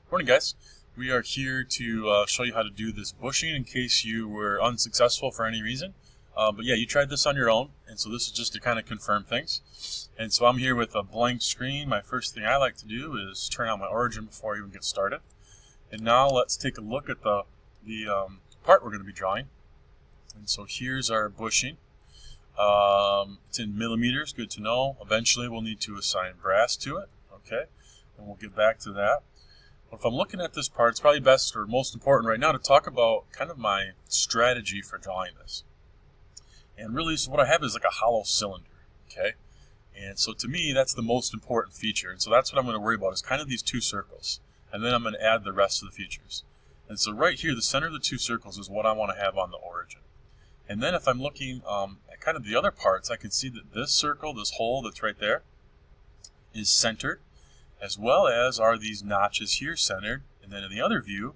Morning, guys. We are here to show you how to do this bushing in case you were unsuccessful for any reason. But yeah, you tried this on your own, and so this is just to kind of confirm things. And so I'm here with a blank screen. My first thing I like to do is turn on my origin before I even get started. And now let's take a look at the part we're going to be drawing. And so here's our bushing. It's in millimeters, good to know. Eventually we'll need to assign brass to it, okay? And we'll get back to that. But if I'm looking at this part, it's probably best or most important right now to talk about kind of my strategy for drawing this. And really, so what I have is like a hollow cylinder, okay? And so to me, that's the most important feature. And so that's what I'm going to worry about is kind of these two circles. And then I'm going to add the rest of the features. And so right here, the center of the two circles is what I want to have on the origin. And then if I'm looking at kind of the other parts, I can see that this circle, this hole that's right there, is centered, as well as are these notches here centered. And then in the other view,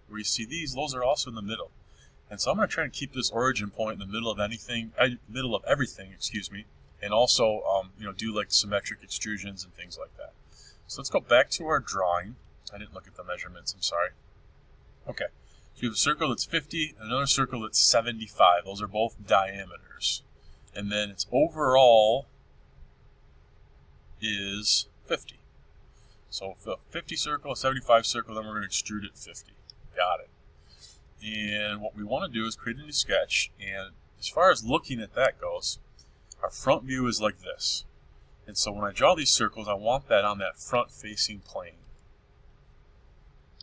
where you see these, those are also in the middle. And so I'm going to try and keep this origin point in the middle of everything, excuse me, and also do like symmetric extrusions and things like that. So let's go back to our drawing. I didn't look at the measurements, I'm sorry. Okay. So we have a circle that's 50 and another circle that's 75. Those are both diameters. And then its overall is 50. So a 50 circle, a 75 circle, then we're going to extrude it 50. Got it. And what we want to do is create a new sketch. And as far as looking at that goes, our front view is like this. And so when I draw these circles, I want that on that front-facing plane.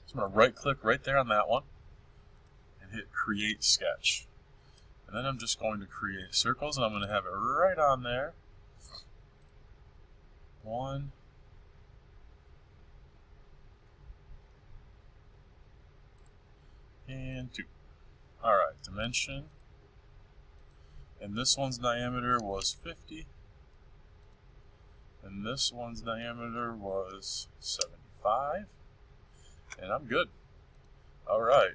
So I'm going to right-click right there on that one and hit Create Sketch. And then I'm just going to create circles, and I'm going to have it right on there. 1, 2. Alright, dimension. And this one's diameter was 50. And this one's diameter was 75. And I'm good. Alright,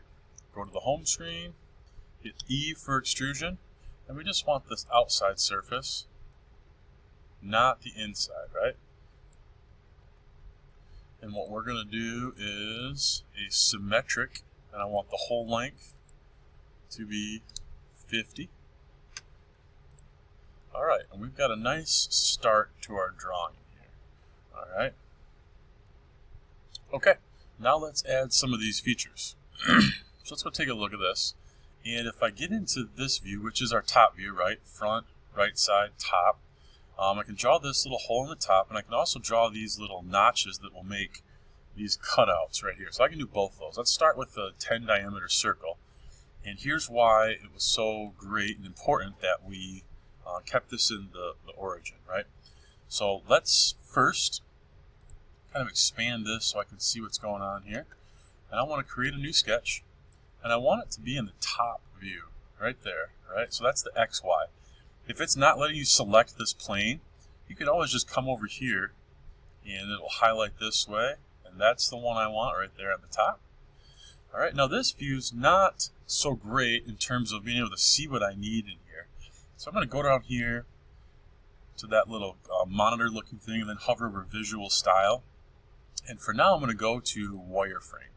go to the home screen, hit E for extrusion, and we just want this outside surface, not the inside, right? And what we're going to do is a symmetric, and I want the whole length to be 50. Alright, and we've got a nice start to our drawing here. Alright. Okay, now let's add some of these features. So let's go take a look at this. And if I get into this view, which is our top view, right? Front, right side, top. I can draw this little hole in the top, and I can also draw these little notches that will make these cutouts right here. So I can do both of those. Let's start with the 10 diameter circle. And here's why it was so great and important that we kept this in the origin, right? So let's first kind of expand this so I can see what's going on here. And I want to create a new sketch. And I want it to be in the top view, right there, right? So that's the XY. If it's not letting you select this plane, you could always just come over here and it'll highlight this way. And that's the one I want right there at the top. All right, now this view's not so great in terms of being able to see what I need in here. So I'm going to go down here to that little monitor looking thing and then hover over visual style. And for now, I'm going to go to wireframe.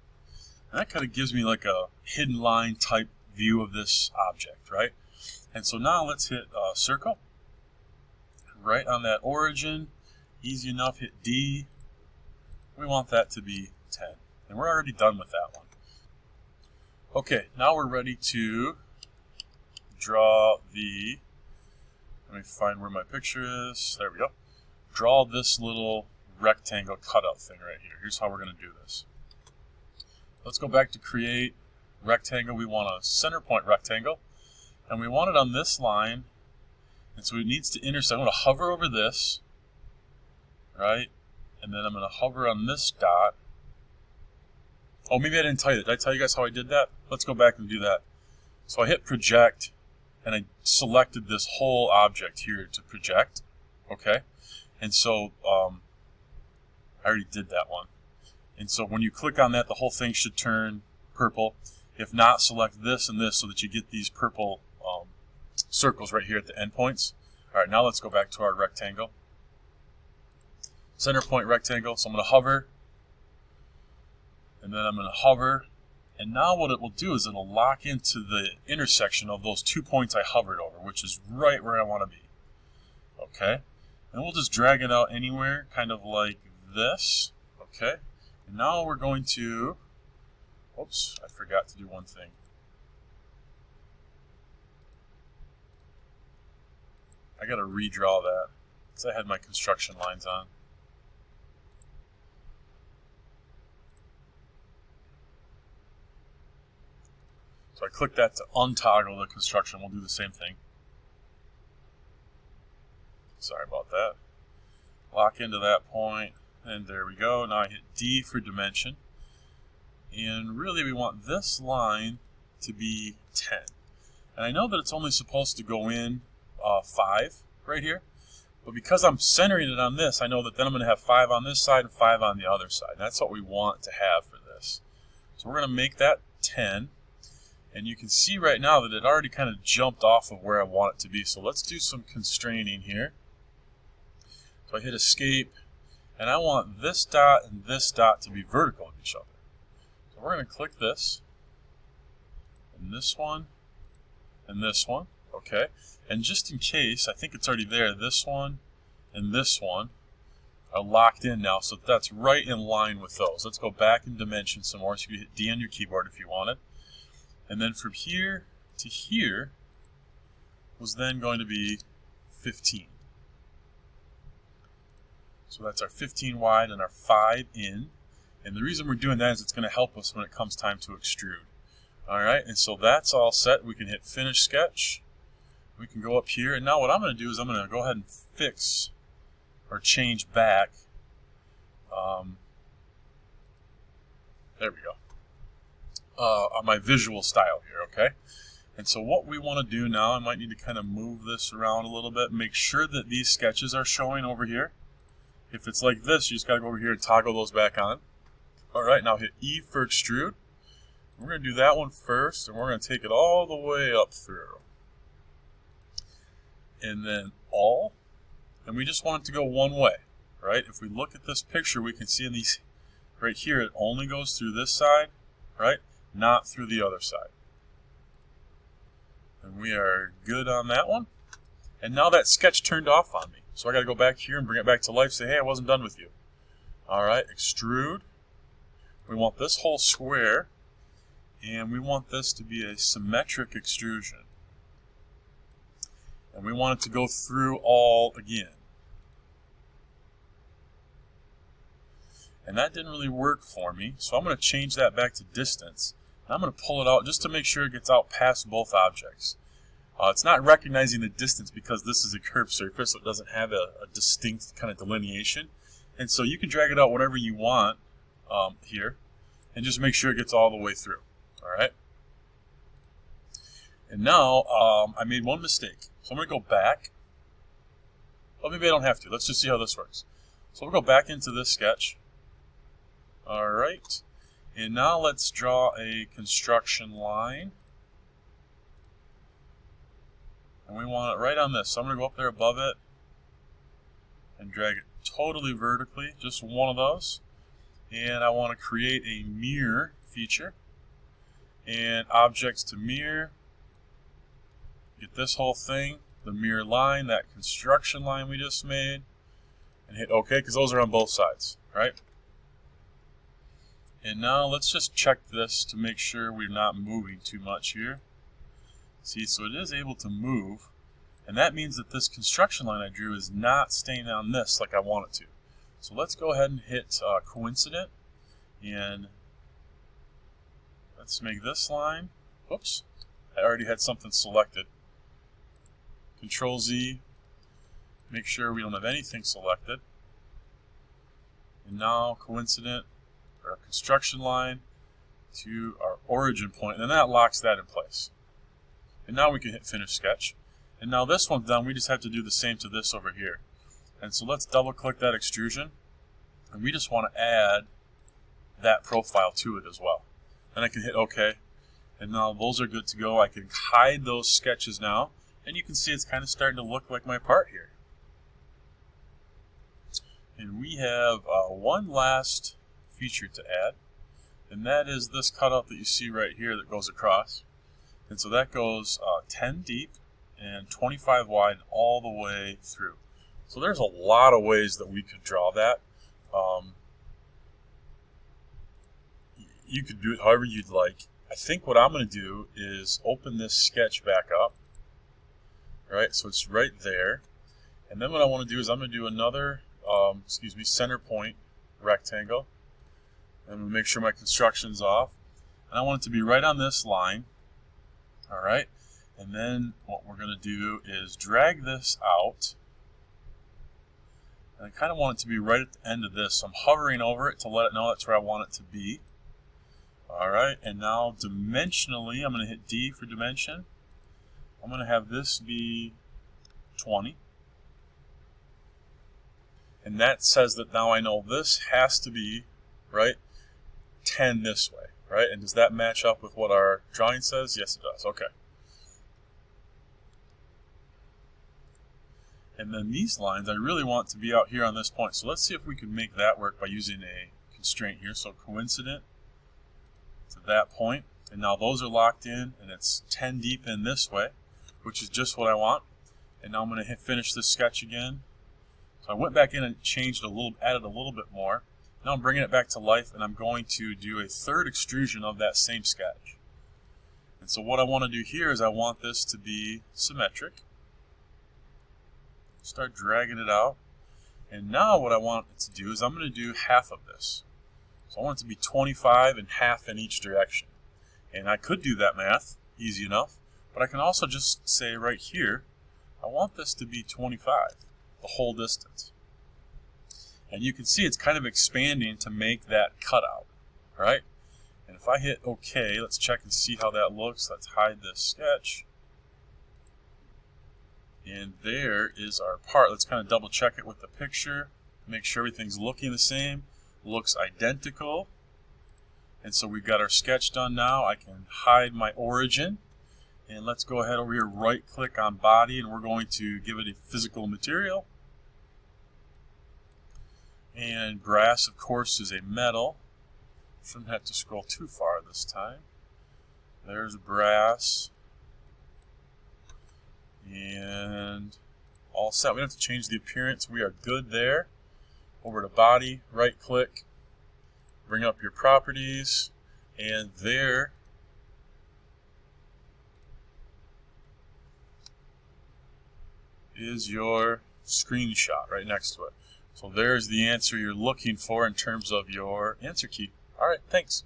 And that kind of gives me like a hidden line type view of this object, right? And so now let's hit circle. Right on that origin, easy enough, hit D. We want that to be 10. And we're already done with that one. Okay, now we're ready to draw the, let me find where my picture is. There we go. Draw this little rectangle cutout thing right here. Here's how we're going to do this. Let's go back to create rectangle. We want a center point rectangle, and we want it on this line, and so it needs to intersect. I'm going to hover over this, right, and then I'm going to hover on this dot. Oh, maybe I didn't tell you that. Did I tell you guys how I did that? Let's go back and do that. So I hit project, and I selected this whole object here to project, okay, and so I already did that one. And so when you click on that, the whole thing should turn purple. If not, select this and this so that you get these purple circles right here at the endpoints. All right, now let's go back to our rectangle. Center point rectangle. So I'm going to hover and then I'm going to hover, and now what it will do is it'll lock into the intersection of those 2 points I hovered over, which is right where I want to be. Okay, and we'll just drag it out anywhere, kind of like this. Okay, and now we're going to, oops, I forgot to do one thing. I got to redraw that because I had my construction lines on. So I click that to untoggle the construction. We'll do the same thing. Sorry about that. Lock into that point, and there we go. Now I hit D for dimension. And really we want this line to be 10. And I know that it's only supposed to go in 5 right here. But because I'm centering it on this, I know that then I'm going to have 5 on this side and 5 on the other side. And that's what we want to have for this. So we're going to make that 10. And you can see right now that it already kind of jumped off of where I want it to be. So let's do some constraining here. So I hit escape, and I want this dot and this dot to be vertical of each other. So we're going to click this, and this one, and this one. Okay. And just in case, I think it's already there, this one and this one are locked in now. So that's right in line with those. Let's go back in dimension some more. So you hit D on your keyboard if you wanted. And then from here to here was then going to be 15. So that's our 15 wide and our 5 in. And the reason we're doing that is it's going to help us when it comes time to extrude. All right, and so that's all set. We can hit Finish Sketch. We can go up here. And now what I'm going to do is I'm going to go ahead and fix or change back. There we go. On my visual style here, okay? And so what we want to do now, I might need to kind of move this around a little bit, make sure that these sketches are showing over here. If it's like this, you just got to go over here and toggle those back on. All right, now hit E for extrude. We're going to do that one first, and we're going to take it all the way up through. And then all, and we just want it to go one way, right? If we look at this picture, we can see in these, right here, it only goes through this side, right? Not through the other side. And we are good on that one. And now that sketch turned off on me. So I got to go back here and bring it back to life, say, hey, I wasn't done with you. All right, extrude. We want this whole square, and we want this to be a symmetric extrusion. And we want it to go through all again. And that didn't really work for me, so I'm going to change that back to distance. And I'm going to pull it out just to make sure it gets out past both objects. It's not recognizing the distance because this is a curved surface, so it doesn't have a distinct kind of delineation. And so you can drag it out whatever you want here, and just make sure it gets all the way through. All right. And now I made one mistake, so I'm going to go back. Well, maybe I don't have to. Let's just see how this works. So we'll go back into this sketch. All right. And now let's draw a construction line. And we want it right on this. So I'm going to go up there above it and drag it totally vertically, just one of those. And I want to create a mirror feature. And objects to mirror. Get this whole thing, the mirror line, that construction line we just made. And hit OK, because those are on both sides, right? And now let's just check this to make sure we're not moving too much here. See, so it is able to move, and that means that this construction line I drew is not staying on this like I want it to. So let's go ahead and hit coincident, and let's make this line. Oops, I already had something selected. Control Z, make sure we don't have anything selected. And now coincident, our construction line to our origin point, and that locks that in place. And now we can hit Finish Sketch. And now this one's done, we just have to do the same to this over here. And so let's double click that extrusion, and we just want to add that profile to it as well. And I can hit OK, and now those are good to go. I can hide those sketches now, and you can see it's kind of starting to look like my part here. And we have one last feature to add, and that is this cutout that you see right here that goes across. And so that goes 10 deep and 25 wide all the way through. So there's a lot of ways that we could draw that. You could do it however you'd like. I think what I'm going to do is open this sketch back up. Right, so it's right there. And then what I want to do is I'm going to do another, center point rectangle. I'm going to make sure my construction's off. And I want it to be right on this line. All right, and then what we're going to do is drag this out. And I kind of want it to be right at the end of this. So I'm hovering over it to let it know that's where I want it to be. All right, and now dimensionally, I'm going to hit D for dimension. I'm going to have this be 20. And that says that now I know this has to be, right, 10 this way, right? And does that match up with what our drawing says? Yes, it does. Okay. And then these lines, I really want to be out here on this point. So let's see if we can make that work by using a constraint here. So coincident to that point. And now those are locked in, and it's 10 deep in this way, which is just what I want. And now I'm going to finish this sketch again. So I went back in and changed a little, added a little bit more. Now I'm bringing it back to life, and I'm going to do a third extrusion of that same sketch. And so what I want to do here is I want this to be symmetric. Start dragging it out. And now what I want it to do is I'm going to do half of this. So I want it to be 25 and half in each direction. And I could do that math, easy enough, but I can also just say right here, I want this to be 25, the whole distance. And you can see it's kind of expanding to make that cutout, right? And if I hit OK, let's check and see how that looks. Let's hide this sketch. And there is our part. Let's kind of double check it with the picture, make sure everything's looking the same, looks identical. And so we've got our sketch done now. I can hide my origin. And let's go ahead over here, right click on body, and we're going to give it a physical material. And brass, of course, is a metal. Shouldn't have to scroll too far this time. There's brass. And all set. We don't have to change the appearance. We are good there. Over to body, right click, bring up your properties, and there is your screenshot right next to it. So there's the answer you're looking for in terms of your answer key. All right, thanks.